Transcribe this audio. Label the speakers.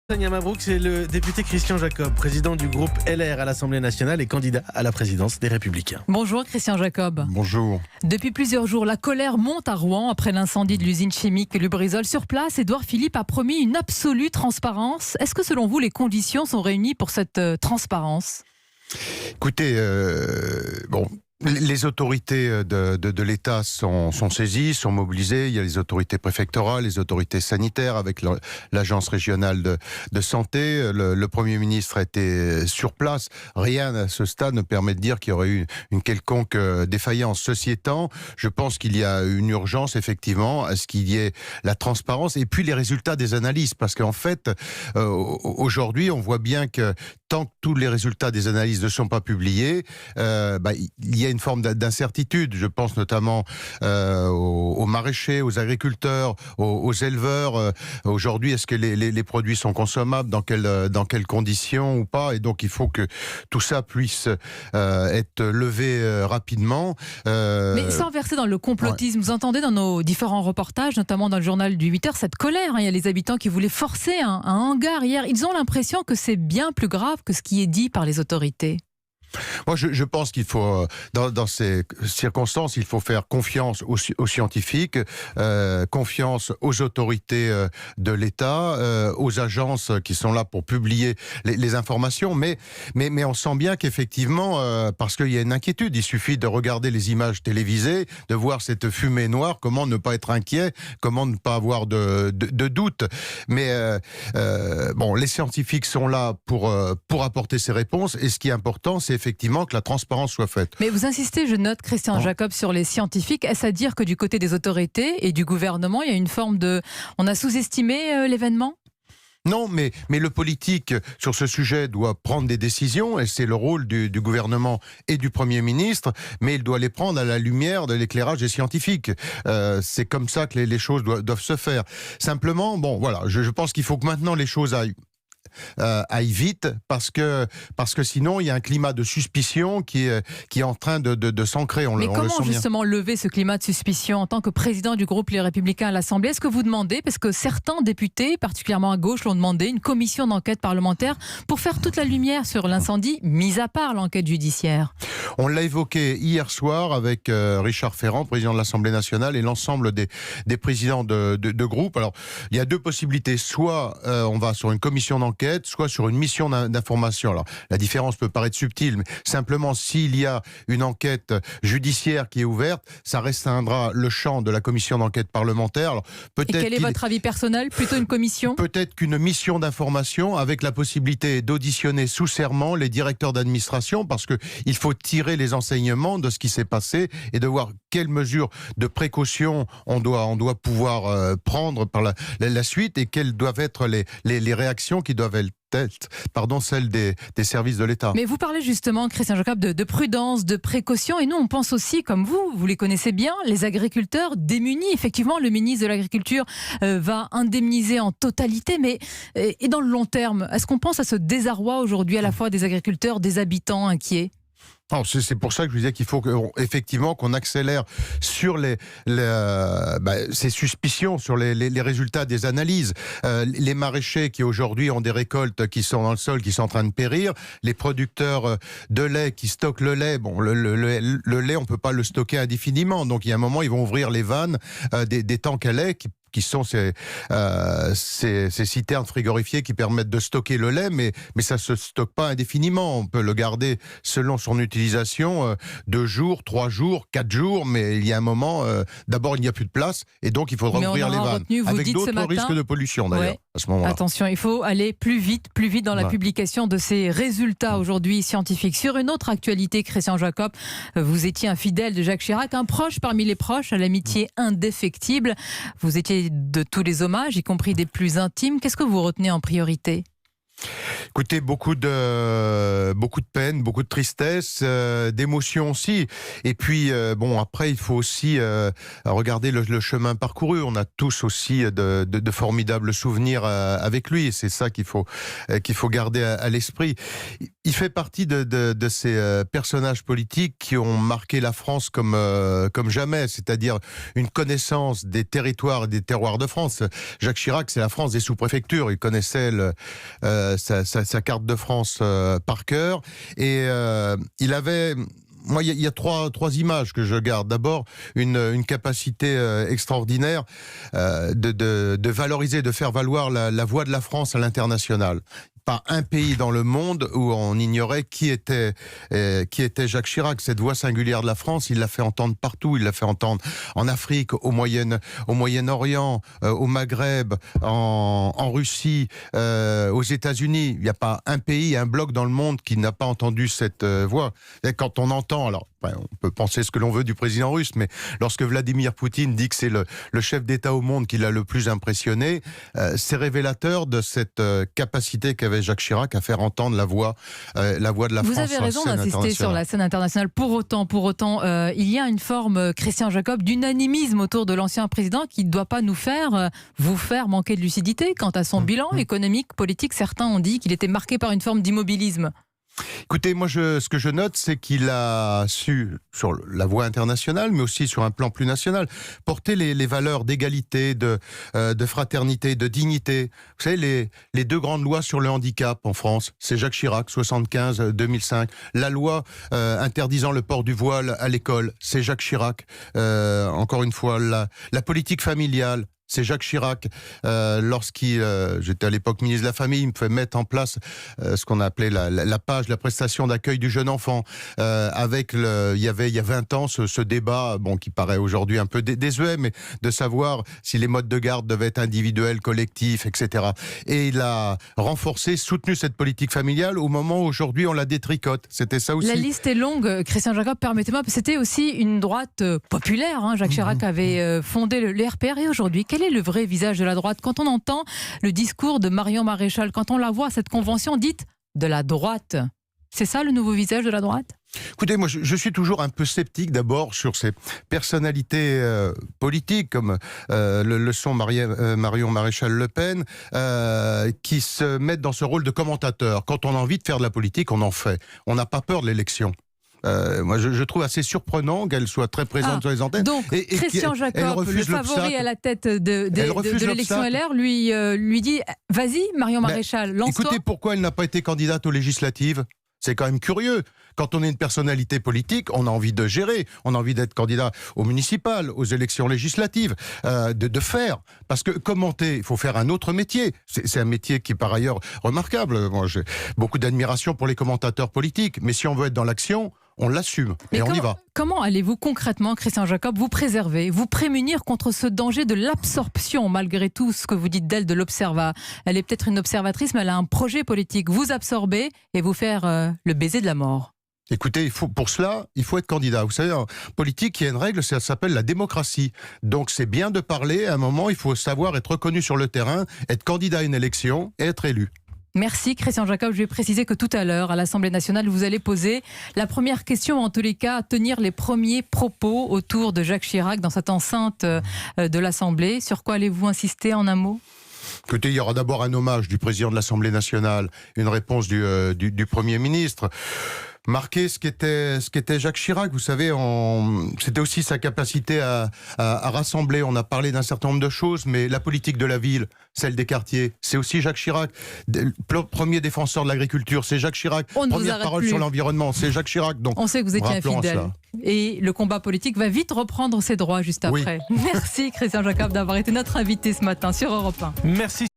Speaker 1: Tania Mabrouk, c'est le député Christian Jacob, président du groupe LR à l'Assemblée nationale et candidat à la présidence des Républicains.
Speaker 2: Bonjour Christian Jacob.
Speaker 3: Bonjour.
Speaker 2: Depuis plusieurs jours, la colère monte à Rouen après l'incendie de l'usine chimique Lubrizol. Sur place, Édouard Philippe a promis une absolue transparence. Est-ce que selon vous, les conditions sont réunies pour cette transparence ?
Speaker 3: Écoutez, les autorités de l'État sont saisies, sont mobilisées. Il y a les autorités préfectorales, les autorités sanitaires avec l'agence régionale de santé. Le Premier ministre a été sur place. Rien à ce stade ne permet de dire qu'il y aurait eu une quelconque défaillance. Ceci étant, je pense qu'il y a une urgence effectivement à ce qu'il y ait la transparence et puis les résultats des analyses. Parce qu'en fait, aujourd'hui, on voit bien que tant que tous les résultats des analyses ne sont pas publiés, il y a une forme d'incertitude. Je pense notamment aux maraîchers, aux agriculteurs, aux éleveurs. Aujourd'hui, est-ce que les produits sont consommables, dans quelles conditions ou pas? Et donc, il faut que tout ça puisse être levé rapidement.
Speaker 2: Mais sans verser dans le complotisme, Vous entendez dans nos différents reportages, notamment dans le journal du 8h, cette colère. Il y a les habitants qui voulaient forcer un hangar hier. Ils ont l'impression que c'est bien plus grave que ce qui est dit par les autorités.
Speaker 3: Moi, je pense qu'il faut, dans ces circonstances, il faut faire confiance aux scientifiques, confiance aux autorités de l'État, aux agences qui sont là pour publier les informations. Mais on sent bien qu'effectivement, parce qu'il y a une inquiétude, il suffit de regarder les images télévisées, de voir cette fumée noire, comment ne pas être inquiet, comment ne pas avoir de doute. Mais les scientifiques sont là pour apporter ces réponses. Et ce qui est important, c'est effectivement que la transparence soit faite.
Speaker 2: Mais vous insistez, je note, Christian Jacob, sur les scientifiques. Est-ce à dire que du côté des autorités et du gouvernement, il y a une forme de... On a sous-estimé l'événement ?
Speaker 3: Non, mais le politique, sur ce sujet, doit prendre des décisions, et c'est le rôle du gouvernement et du Premier ministre, mais il doit les prendre à la lumière de l'éclairage des scientifiques. C'est comme ça que les choses doivent se faire. Simplement, je pense qu'il faut que maintenant les choses aille vite, parce que sinon il y a un climat de suspicion qui est en train de s'ancrer.
Speaker 2: Mais comment justement lever ce climat de suspicion en tant que président du groupe Les Républicains à l'Assemblée? Est-ce que vous demandez, parce que certains députés, particulièrement à gauche, l'ont demandé, une commission d'enquête parlementaire pour faire toute la lumière sur l'incendie, mis à part l'enquête judiciaire?
Speaker 3: On l'a évoqué hier soir avec Richard Ferrand, président de l'Assemblée nationale, et l'ensemble des présidents de groupe. Alors, il y a deux possibilités. Soit on va sur une commission d'enquête, soit sur une mission d'information. Alors, la différence peut paraître subtile, mais simplement, s'il y a une enquête judiciaire qui est ouverte, ça restreindra le champ de la commission d'enquête parlementaire. Alors,
Speaker 2: et quel est votre avis personnel? Plutôt une commission?
Speaker 3: Peut-être qu'une mission d'information avec la possibilité d'auditionner sous serment les directeurs d'administration, parce qu'il faut tirer les enseignements de ce qui s'est passé et de voir quelles mesures de précaution on doit pouvoir prendre par la suite, et quelles doivent être les réactions qui doivent être celles des services de l'État.
Speaker 2: Mais vous parlez justement, Christian Jacob, de prudence, de précaution, et nous on pense aussi, comme vous les connaissez bien, les agriculteurs démunis. Effectivement, le ministre de l'Agriculture va indemniser en totalité, mais et dans le long terme, est-ce qu'on pense à ce désarroi aujourd'hui à la fois des agriculteurs, des habitants inquiets?
Speaker 3: C'est pour ça que je vous disais qu'il faut effectivement qu'on accélère sur ces suspicions, sur les résultats des analyses. Les maraîchers qui aujourd'hui ont des récoltes qui sont dans le sol, qui sont en train de périr, les producteurs de lait qui stockent le lait. Le lait, on ne peut pas le stocker indéfiniment. Donc il y a un moment, ils vont ouvrir les vannes des tanks à lait qui sont ces citernes frigorifiées qui permettent de stocker le lait, mais ça ne se stocke pas indéfiniment. On peut le garder selon son utilisation 2 jours, 3 jours, 4 jours, mais il y a un moment, d'abord il n'y a plus de place, et donc il faudra ouvrir les vannes. Avec d'autres risques de pollution d'ailleurs, à ce moment-là.
Speaker 2: Attention, il faut aller plus vite dans la publication de ces résultats aujourd'hui scientifiques. Sur une autre actualité, Christian Jacob, vous étiez un fidèle de Jacques Chirac, un proche parmi les proches, à l'amitié indéfectible. Vous étiez de tous les hommages, y compris des plus intimes. Qu'est-ce que vous retenez en priorité?
Speaker 3: Écoutez, beaucoup de peine, beaucoup de tristesse, d'émotion aussi. Et puis, après, il faut aussi regarder le chemin parcouru. On a tous aussi de formidables souvenirs avec lui. Et c'est ça qu'il faut garder à l'esprit. Il fait partie de ces personnages politiques qui ont marqué la France comme jamais, c'est-à-dire une connaissance des territoires et des terroirs de France. Jacques Chirac, c'est la France des sous-préfectures. Il connaissait sa carte de France par cœur. Et il avait... Moi, il y a trois images que je garde. D'abord, une capacité extraordinaire de valoriser, de faire valoir la voix de la France à l'international. Pas un pays dans le monde où on ignorait qui était Jacques Chirac. Cette voix singulière de la France, il l'a fait entendre partout. Il l'a fait entendre en Afrique, au Moyen-Orient, au Maghreb, en Russie, aux États-Unis. Il n'y a pas un pays, un bloc dans le monde qui n'a pas entendu cette voix. Et quand on entend, alors on peut penser ce que l'on veut du président russe, mais lorsque Vladimir Poutine dit que c'est le chef d'État au monde qui l'a le plus impressionné, c'est révélateur de cette capacité qu'avait Jacques Chirac à faire entendre la voix de la France.
Speaker 2: Vous avez raison d'insister sur la scène internationale. Pour autant, il y a une forme, Christian Jacob, d'unanimisme autour de l'ancien président qui ne doit pas vous faire manquer de lucidité quant à son bilan économique, politique. Certains ont dit qu'il était marqué par une forme d'immobilisme.
Speaker 3: Écoutez, moi, ce que je note, c'est qu'il a su, sur la voie internationale, mais aussi sur un plan plus national, porter les valeurs d'égalité, de fraternité, de dignité. Vous savez, les deux grandes lois sur le handicap en France, c'est Jacques Chirac, 75-2005. La loi interdisant le port du voile à l'école, c'est Jacques Chirac. Encore une fois, la politique familiale, c'est Jacques Chirac, j'étais à l'époque ministre de la Famille, il me fait mettre en place ce qu'on appelait la PAGE, la prestation d'accueil du jeune enfant. Il y a 20 ans, ce débat, qui paraît aujourd'hui un peu désuet, mais de savoir si les modes de garde devaient être individuels, collectifs, etc. Et il a renforcé, soutenu cette politique familiale au moment où aujourd'hui on la détricote. C'était ça aussi.
Speaker 2: La liste est longue, Christian Jacob, permettez-moi, c'était aussi une droite populaire. Jacques Chirac avait fondé le RPR et aujourd'hui, quel est le vrai visage de la droite? Quand on entend le discours de Marion Maréchal, quand on la voit à cette convention dite de la droite, c'est ça le nouveau visage de la droite?
Speaker 3: Écoutez, moi je suis toujours un peu sceptique d'abord sur ces personnalités politiques comme le sont Marion Maréchal Le Pen qui se mettent dans ce rôle de commentateur. Quand on a envie de faire de la politique, on en fait. On n'a pas peur de l'élection. Moi, je trouve assez surprenant qu'elle soit très présente sur les antennes.
Speaker 2: Donc, Christian Jacob, le favori à la tête de l'élection LR, lui dit « Vas-y, Marion Maréchal, lance-toi ».
Speaker 3: Écoutez, pourquoi elle n'a pas été candidate aux législatives ? C'est quand même curieux. Quand on est une personnalité politique, on a envie de gérer, on a envie d'être candidat aux municipales, aux élections législatives, de faire. Parce que commenter, il faut faire un autre métier. C'est un métier qui est par ailleurs remarquable. Moi, j'ai beaucoup d'admiration pour les commentateurs politiques. Mais si on veut être dans l'action, on l'assume et on y va.
Speaker 2: Comment allez-vous concrètement, Christian Jacob, vous préserver, vous prémunir contre ce danger de l'absorption, malgré tout ce que vous dites d'elle, de l'observa? Elle est peut-être une observatrice, mais elle a un projet politique. Vous absorber et vous faire le baiser de la mort.
Speaker 3: Écoutez, pour cela, il faut être candidat. Vous savez, en politique, il y a une règle, ça s'appelle la démocratie. Donc c'est bien de parler, à un moment, il faut savoir être reconnu sur le terrain, être candidat à une élection et être élu.
Speaker 2: Merci Christian Jacob. Je vais préciser que tout à l'heure, à l'Assemblée nationale, vous allez poser la première question, en tous les cas, tenir les premiers propos autour de Jacques Chirac dans cette enceinte de l'Assemblée. Sur quoi allez-vous insister en un mot ?
Speaker 3: Écoutez, il y aura d'abord un hommage du président de l'Assemblée nationale, une réponse du Premier ministre. Marquer ce qu'était Jacques Chirac, vous savez, c'était aussi sa capacité à rassembler. On a parlé d'un certain nombre de choses, mais la politique de la ville, celle des quartiers, c'est aussi Jacques Chirac. Premier défenseur de l'agriculture, c'est Jacques Chirac. Première parole sur l'environnement, c'est Jacques Chirac. Donc,
Speaker 2: on sait que vous étiez infidèle. Et le combat politique va vite reprendre ses droits juste après. Oui. Merci Christian Jacob d'avoir été notre invité ce matin sur Europe 1.
Speaker 1: Merci.